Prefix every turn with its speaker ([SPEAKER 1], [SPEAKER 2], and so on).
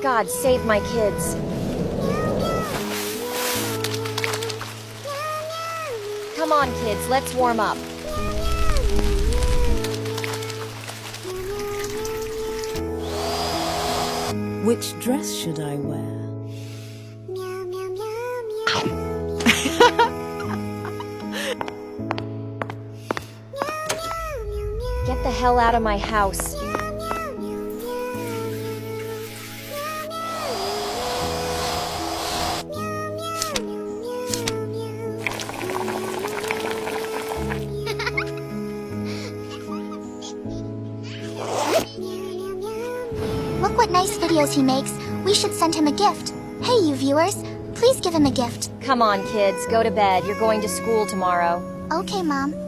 [SPEAKER 1] God, save my kids. Come on, kids, let's warm up.
[SPEAKER 2] Which dress should I wear?
[SPEAKER 1] Get the hell out of my house.
[SPEAKER 3] Look what nice videos he makes. We should send him a gift. Hey, you viewers, please give him a gift.
[SPEAKER 1] Come on, kids, go to bed. You're going to school tomorrow.
[SPEAKER 3] Okay, Mom.